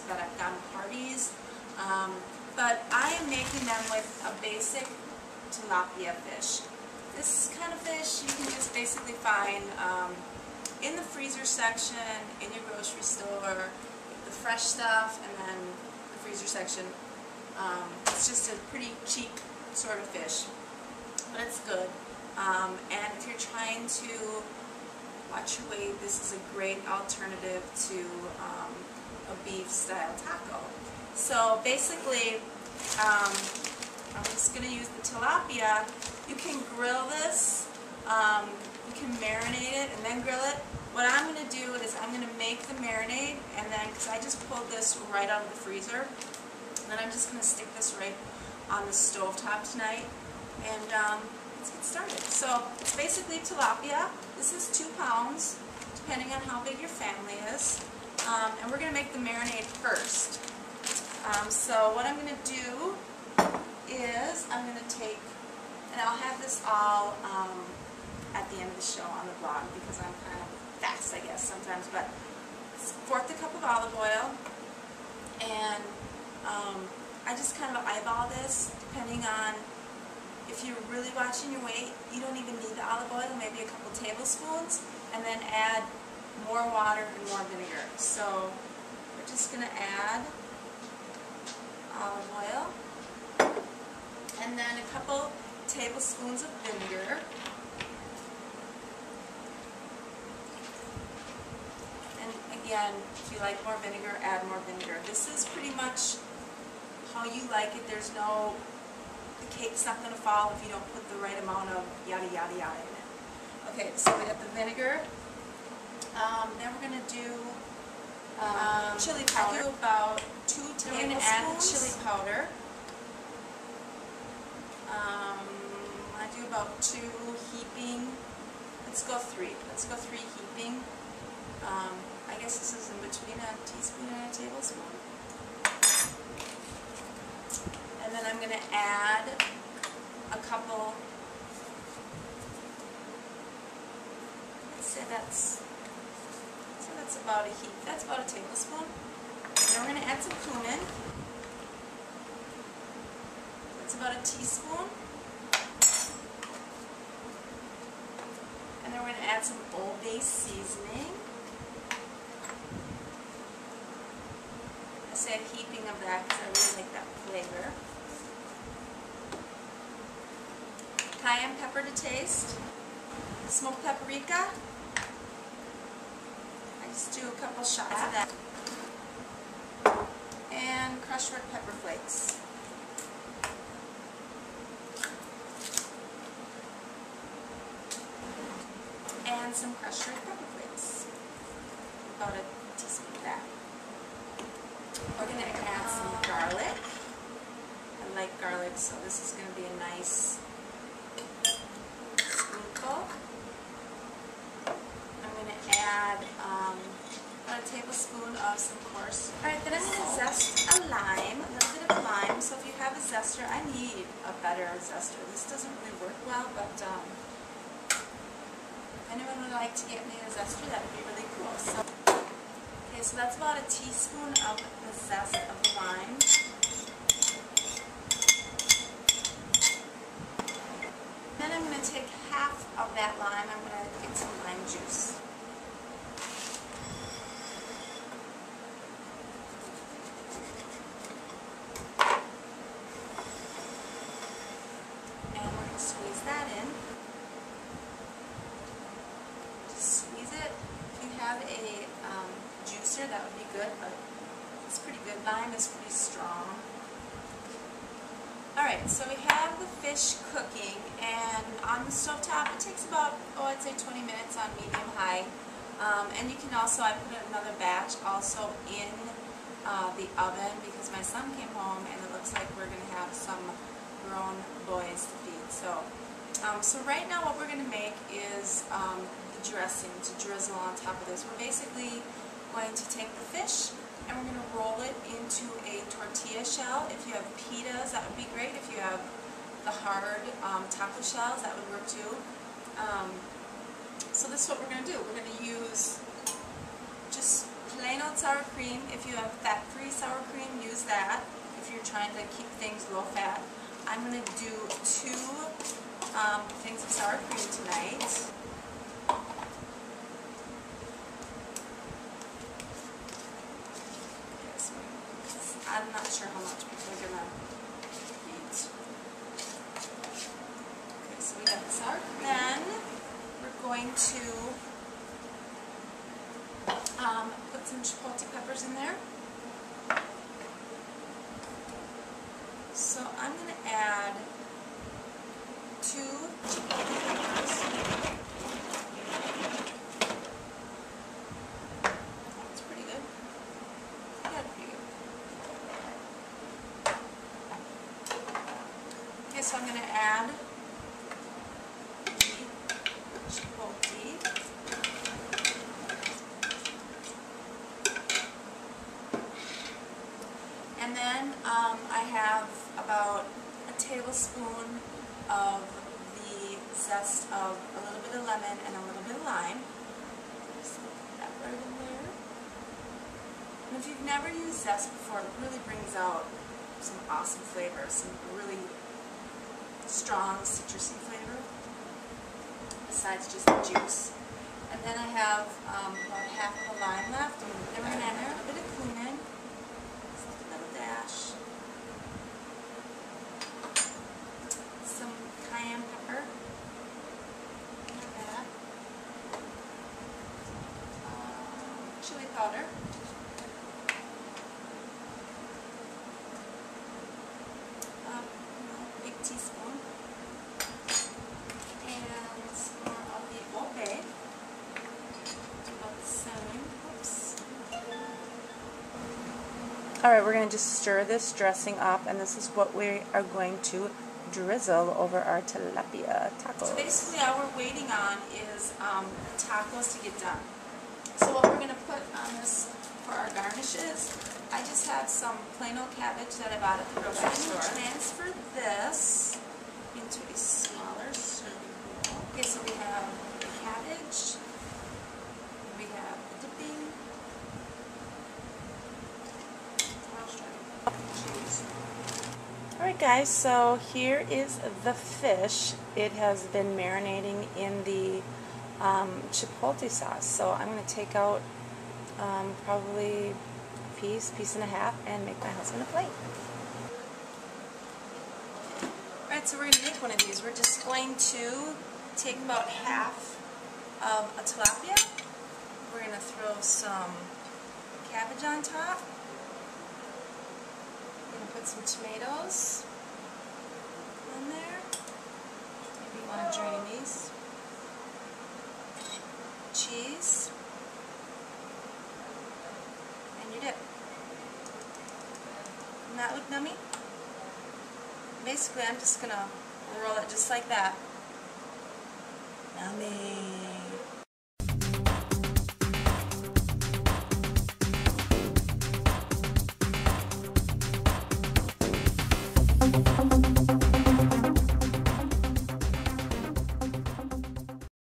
that I've gotten parties. But I am making them with a basic tilapia fish. This kind of fish you can just basically find in the freezer section, in your grocery store, the fresh stuff, and then the freezer section. It's just a pretty cheap sort of fish, but it's good. And if you're trying to watch your weight, this is a great alternative to a beef style taco. So basically, I'm just going to use the tilapia. You can grill this, you can marinate it and then grill it. What I'm going to do is I'm going to make the marinade, and then, because I just pulled this right out of the freezer, and then I'm just going to stick this right on the stove top tonight, and let's get started. So it's basically tilapia. This is 2 pounds, depending on how big your family is, and we're going to make the marinade first. So what I'm going to do is I'm going to take, and I'll have this all at the end of the show on the blog because I'm kind of fast, I guess, sometimes, but 1/4 cup of olive oil, and I just kind of eyeball this depending on, if you're really watching your weight, you don't even need the olive oil, maybe a couple tablespoons, and then add more water and more vinegar. So we're just going to add olive oil, and then a couple tablespoons of vinegar, and again, if you like more vinegar, add more vinegar. This is pretty much how you like it. There's no, the cake's not going to fall if you don't put the right amount of yada yada yada in it. Okay, so we got the vinegar. Then we're going to do chili powder. I do about 2 tablespoons. We're going to add the chili powder. I do about 2 heaping. Let's go 3. Let's go 3 heaping. I guess this is in between a teaspoon and a tablespoon. And then I'm going to add a couple, let's say that's about a heap. That's about a tablespoon. Then we're going to add some cumin. That's about a teaspoon. And then we're going to add some Old Bay seasoning. I say a heaping of that because I really like that flavor. Cayenne pepper to taste. Smoked paprika. I just do a couple shots of that. And crushed red pepper flakes. And some crushed red pepper flakes. About a teaspoon of that. We're going to add some garlic. I like garlic, so this is going to be a nice spoonful. I'm going to add about a tablespoon of some coarse. Alright, then I'm going to zest a lime, a little bit of lime. So if you have a zester, I need a better zester. This doesn't really work well, but if anyone would like to get me a zester, that would be really cool. So, okay, so that's about a teaspoon of the zest of the lime. Then I'm going to take half of that lime. I'm going to get some lime juice. And we're going to squeeze that in. Just squeeze it. If you have a juicer, that would be good, but it's pretty good. Lime is pretty strong. Alright, so we have the fish cooking, and on the stovetop it takes about, I'd say 20 minutes on medium-high. And you can also, I put another batch also in the oven because my son came home and it looks like we're going to have some grown boys to feed. So right now what we're going to make is the dressing to drizzle on top of this. We're basically going to take the fish and we're going to roll it into a tortilla shell. If you have pitas, that would be great. If you have the hard taco shells, that would work too. So this is what we're going to do. We're going to use just plain old sour cream. If you have fat-free sour that if you're trying to keep things low fat. I'm going to do 2 things of sour cream tonight. I'm not sure how much people are going to eat. Okay, so we got the sour cream. Then we're going to put some chipotle peppers in there. So I'm going to add 2 chipotle peppers. That's pretty good. Yeah, pretty good. Okay, so I'm going to add the chipotle. And then I have about a tablespoon of the zest of a little bit of lemon and a little bit of lime. Just put that right in there. And if you've never used zest before, it really brings out some awesome flavor, some really strong citrusy flavor, besides just the juice. And then I have about half of a lime left, and then we're going to add a little bit of cumin. Dash. Some cayenne pepper. Like that. Chili powder. Big teaspoon. And some more of the Old Bay. About the same. Oops. Alright, we're going to just stir this dressing up, and this is what we are going to drizzle over our tilapia tacos. So basically all we're waiting on is tacos to get done. So what we're going to put on this for our garnishes, I just have some plain old cabbage that I bought at the grocery store. Transfer this into a smaller serving bowl. Okay, so we have the cabbage, we have the dipping, alright guys, so here is the fish. It has been marinating in the chipotle sauce. So I'm going to take out probably a piece and a half, and make my husband a plate. Alright, so we're going to make one of these. We're just going to take about half of a tilapia. We're going to throw some cabbage on top. We're going to put some tomatoes in there. Maybe you want to drain these. Cheese. And your dip. Doesn't that look yummy? Basically, I'm just going to roll it just like that. Yummy.